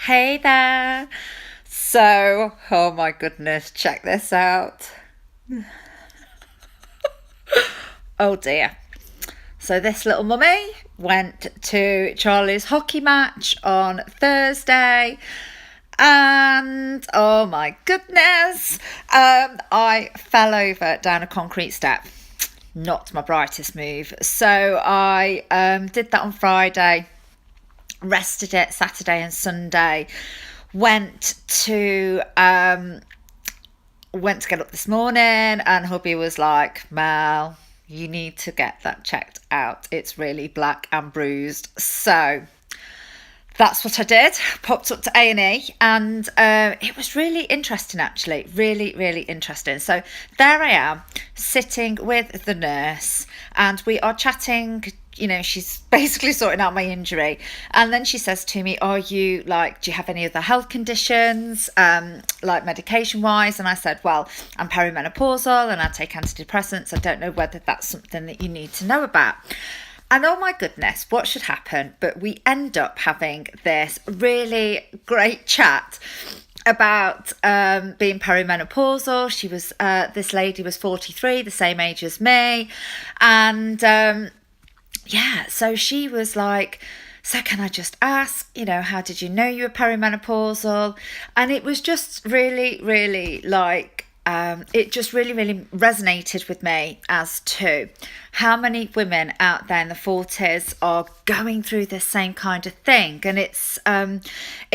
Hey there. So, oh my goodness, check this out. Oh dear. So, this little mummy went to Charlie's hockey match on Thursday, and oh my goodness, I fell over down a concrete step. Not my brightest move. So, I did that on Friday, rested it Saturday and Sunday, went to went to get up this morning, and hubby was like, Mel, you need to get that checked out. It's really black and bruised. So that's what I did. Popped up to A&E, and it was really interesting, actually. Really, really interesting. So there I am, sitting with the nurse, and we are chatting. She's basically sorting out my injury. And then she says to me, do you have any other health conditions, like medication wise? And I said, well, I'm perimenopausal and I take antidepressants. I don't know whether that's something that you need to know about. And oh my goodness, what should happen? But we end up having this really great chat about being perimenopausal. This lady was 43, the same age as me. And so she was like, so can I just ask, how did you know you were perimenopausal? And it was just really, really like, it just really, really resonated with me as to how many women out there in the 40s are going through this same kind of thing. And it's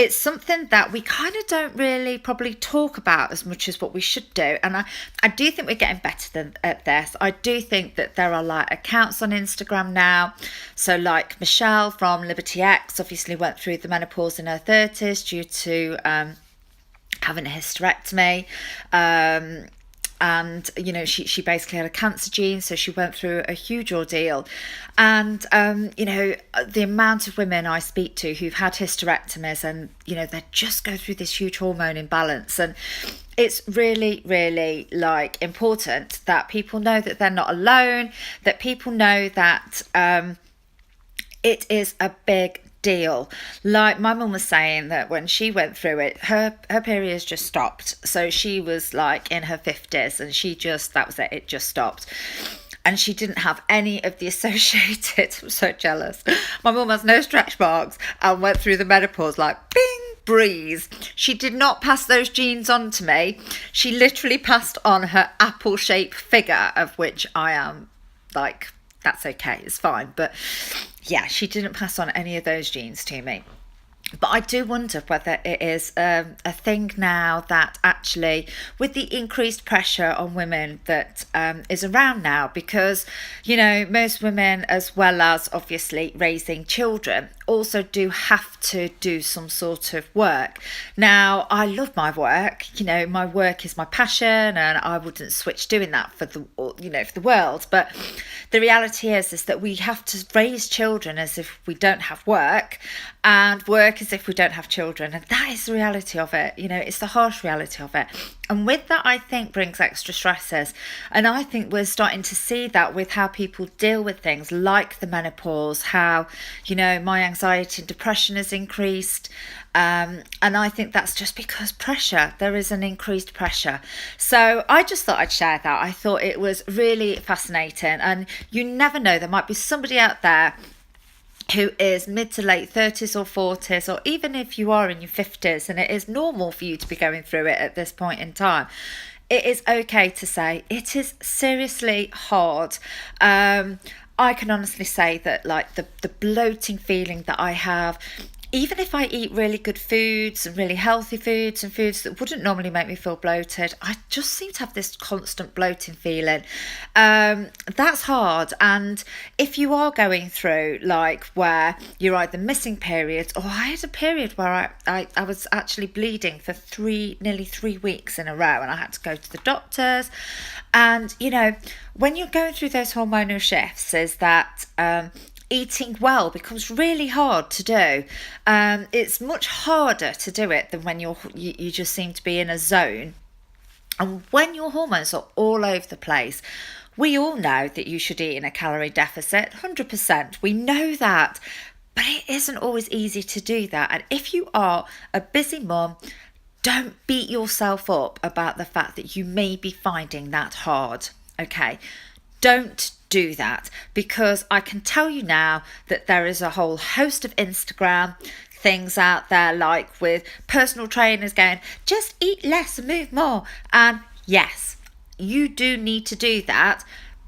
something that we kind of don't really probably talk about as much as what we should do. And I do think we're getting better at this. I do think that there are like accounts on Instagram now. So like Michelle from Liberty X obviously went through the menopause in her 30s due to having a hysterectomy, and she basically had a cancer gene, so she went through a huge ordeal. And the amount of women I speak to who've had hysterectomies, and they just go through this huge hormone imbalance. And it's really, really like important that people know that they're not alone, that people know that it is a big deal. Like my mum was saying that when she went through it, her periods just stopped. So she was like in her 50s, and that was it, it just stopped. And she didn't have any of the associated, I'm so jealous. My mum has no stretch marks and went through the menopause like bing, breeze. She did not pass those genes on to me. She literally passed on her apple-shaped figure, of which I am like, that's okay, it's fine. But yeah, she didn't pass on any of those genes to me. But I do wonder whether it is a thing now that actually, with the increased pressure on women that is around now, because, most women, as well as obviously raising children, also do have to do some sort of work. Now, I love my work. My work is my passion, and I wouldn't switch doing that for the world. But the reality is that we have to raise children as if we don't have work, and work as if we don't have children. And that is the reality of it. It's the harsh reality of it. And with that, I think brings extra stresses. And I think we're starting to see that with how people deal with things like the menopause, how, my anxiety and depression has increased. And I think that's just because there is an increased pressure. So I just thought I'd share that. I thought it was really fascinating. And you never know, there might be somebody out there who is mid to late 30s or 40s, or even if you are in your 50s and it is normal for you to be going through it at this point in time, it is okay to say it is seriously hard. I can honestly say that like the bloating feeling that I have, even if I eat really good foods and really healthy foods and foods that wouldn't normally make me feel bloated, I just seem to have this constant bloating feeling. That's hard. And if you are going through like where you're either missing periods, or I had a period where I was actually bleeding for nearly 3 weeks in a row, and I had to go to the doctors. And, when you're going through those hormonal shifts, is that eating well becomes really hard to do. It's much harder to do it than when you just seem to be in a zone. And when your hormones are all over the place, we all know that you should eat in a calorie deficit, 100%. We know that. But it isn't always easy to do that. And if you are a busy mum, don't beat yourself up about the fact that you may be finding that hard. Okay, don't do that, because I can tell you now that there is a whole host of Instagram things out there, like with personal trainers going, just eat less and move more. And yes, you do need to do that,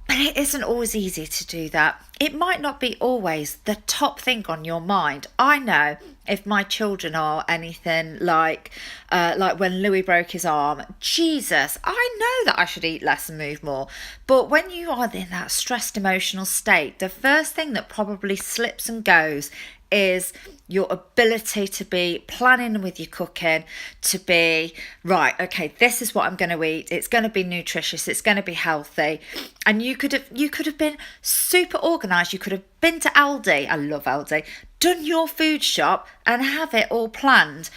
but it isn't always easy to do that. It might not be always the top thing on your mind. I know if my children are anything like when Louis broke his arm, Jesus, I know that I should eat less and move more. But when you are in that stressed emotional state, the first thing that probably slips and goes is your ability to be planning with your cooking, to be right, okay, this is what I'm going to eat, it's going to be nutritious, it's going to be healthy. And you could have been super organized. You could have been to Aldi, I love Aldi, done your food shop and have it all planned.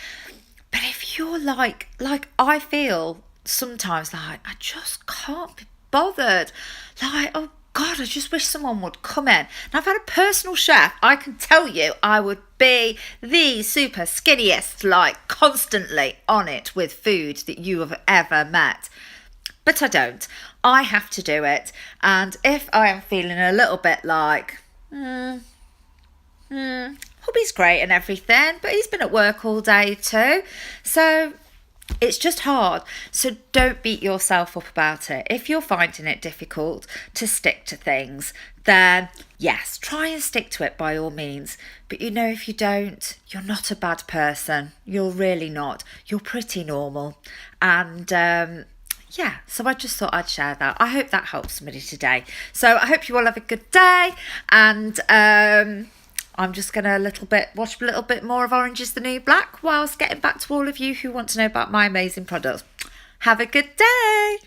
But if you're like I feel sometimes, like I just can't be bothered, like, oh God, I just wish someone would come in. And I've had a personal chef. I can tell you, I would be the super skinniest, like constantly on it with food that you have ever met. But I don't. I have to do it. And if I am feeling a little bit like, hubby's great and everything, but he's been at work all day too. So it's just hard. So don't beat yourself up about it. If you're finding it difficult to stick to things, then yes, try and stick to it by all means. But if you don't, you're not a bad person. You're really not. You're pretty normal. And yeah, so I just thought I'd share that. I hope that helps somebody today. So I hope you all have a good day. And I'm just going to watch a little bit more of Orange is the New Black whilst getting back to all of you who want to know about my amazing products. Have a good day.